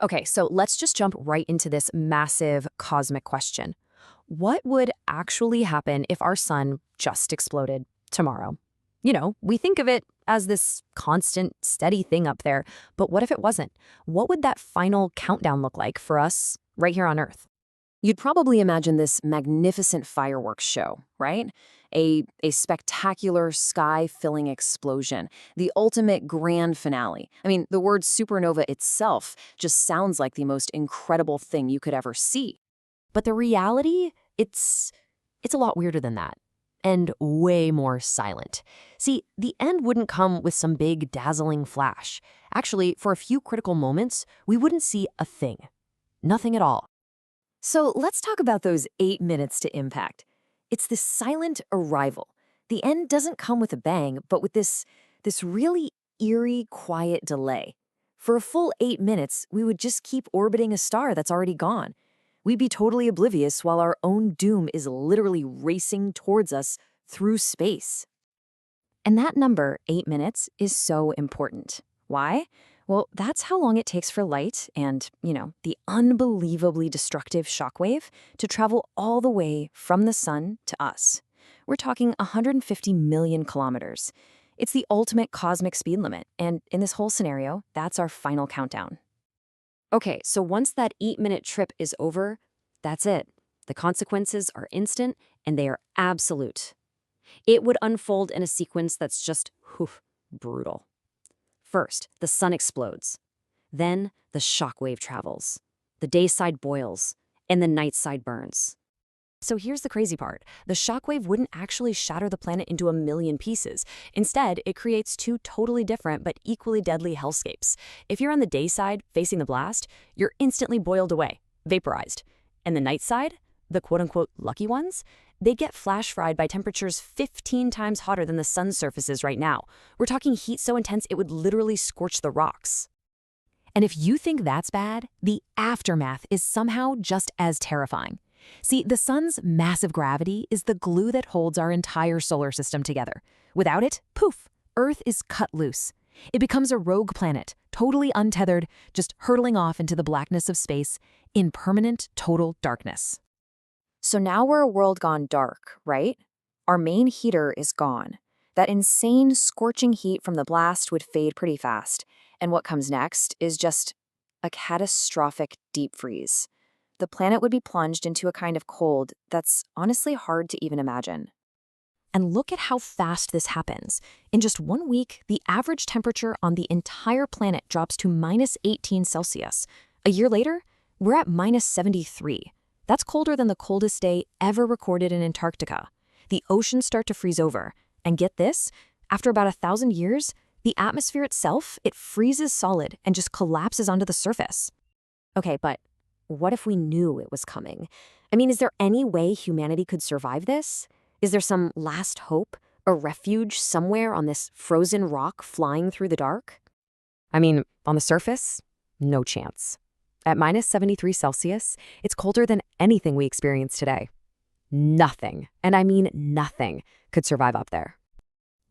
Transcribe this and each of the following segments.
Okay, so let's just jump right into this massive cosmic question. What would actually happen if our sun just exploded tomorrow? We think of it as this constant, steady thing up there, but what if it wasn't? What would that final countdown look like for us right here on Earth? You'd probably imagine this magnificent fireworks show, right? A spectacular sky-filling explosion, the ultimate grand finale. I mean, the word supernova itself just sounds like the most incredible thing you could ever see. But the reality, it's a lot weirder than that. And way more silent. See, the end wouldn't come with some big, dazzling flash. Actually, for a few critical moments, we wouldn't see a thing. Nothing at all. So let's talk about those 8 minutes to impact. It's this silent arrival. The end doesn't come with a bang, but with this really eerie, quiet delay. For a full 8 minutes, we would just keep orbiting a star that's already gone. We'd be totally oblivious while our own doom is literally racing towards us through space. And that number, 8 minutes, is so important. Why? Well, that's how long it takes for light and, the unbelievably destructive shockwave to travel all the way from the sun to us. We're talking 150 million kilometers. It's the ultimate cosmic speed limit, and in this whole scenario, that's our final countdown. Okay, so once that 8-minute trip is over, that's it. The consequences are instant and they are absolute. It would unfold in a sequence that's just, brutal. First, the sun explodes. Then, the shockwave travels. The day side boils, and the night side burns. So here's the crazy part. The shockwave wouldn't actually shatter the planet into a million pieces. Instead, it creates two totally different but equally deadly hellscapes. If you're on the day side, facing the blast, you're instantly boiled away, vaporized. And the night side, the quote-unquote lucky ones, they get flash fried by temperatures 15 times hotter than the sun's surface is right now. We're talking heat so intense it would literally scorch the rocks. And if you think that's bad, the aftermath is somehow just as terrifying. See, the sun's massive gravity is the glue that holds our entire solar system together. Without it, poof, Earth is cut loose. It becomes a rogue planet, totally untethered, just hurtling off into the blackness of space in permanent, total darkness. So now we're a world gone dark, right? Our main heater is gone. That insane scorching heat from the blast would fade pretty fast. And what comes next is just a catastrophic deep freeze. The planet would be plunged into a kind of cold that's honestly hard to even imagine. And look at how fast this happens. In just 1 week, the average temperature on the entire planet drops to -18 Celsius. A year later, we're at -73. That's colder than the coldest day ever recorded in Antarctica. The oceans start to freeze over. And get this, after about 1,000 years, the atmosphere itself, it freezes solid and just collapses onto the surface. Okay, but what if we knew it was coming? I mean, is there any way humanity could survive this? Is there some last hope, a refuge somewhere on this frozen rock flying through the dark? I mean, on the surface, no chance. At -73 Celsius, it's colder than anything we experience today. Nothing, and I mean nothing, could survive up there.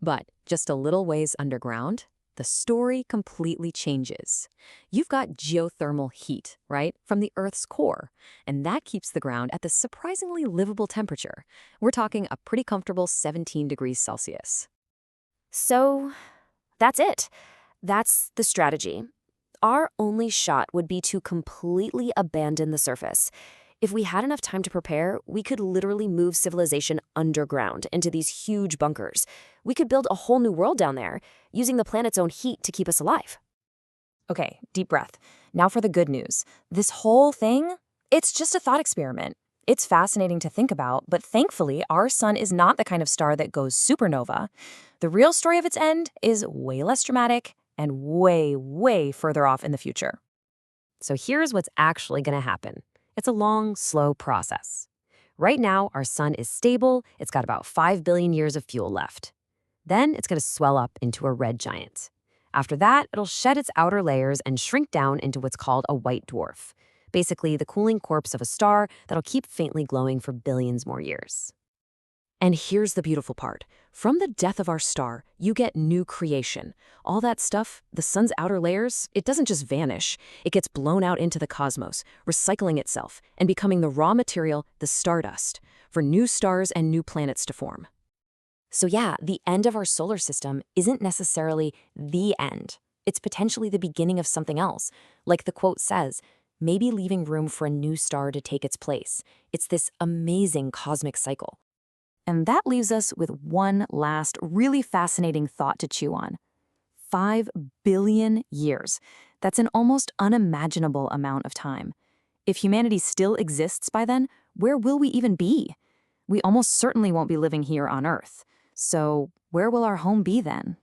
But just a little ways underground, the story completely changes. You've got geothermal heat, right, from the Earth's core, and that keeps the ground at this surprisingly livable temperature. We're talking a pretty comfortable 17 degrees Celsius. So that's it. That's the strategy. Our only shot would be to completely abandon the surface. If we had enough time to prepare, we could literally move civilization underground into these huge bunkers. We could build a whole new world down there, using the planet's own heat to keep us alive. Okay, deep breath. Now for the good news. This whole thing, it's just a thought experiment. It's fascinating to think about, but thankfully, our sun is not the kind of star that goes supernova. The real story of its end is way less dramatic and way, way further off in the future. So here's what's actually going to happen. It's a long, slow process. Right now, our sun is stable. It's got about 5 billion years of fuel left. Then it's going to swell up into a red giant. After that, it'll shed its outer layers and shrink down into what's called a white dwarf, basically the cooling corpse of a star that'll keep faintly glowing for billions more years. And here's the beautiful part. From the death of our star, you get new creation. All that stuff, the sun's outer layers, it doesn't just vanish. It gets blown out into the cosmos, recycling itself, and becoming the raw material, the stardust, for new stars and new planets to form. So yeah, the end of our solar system isn't necessarily the end. It's potentially the beginning of something else. Like the quote says, maybe leaving room for a new star to take its place. It's this amazing cosmic cycle. And that leaves us with one last really fascinating thought to chew on. 5 billion years. That's an almost unimaginable amount of time. If humanity still exists by then, where will we even be? We almost certainly won't be living here on Earth. So where will our home be then?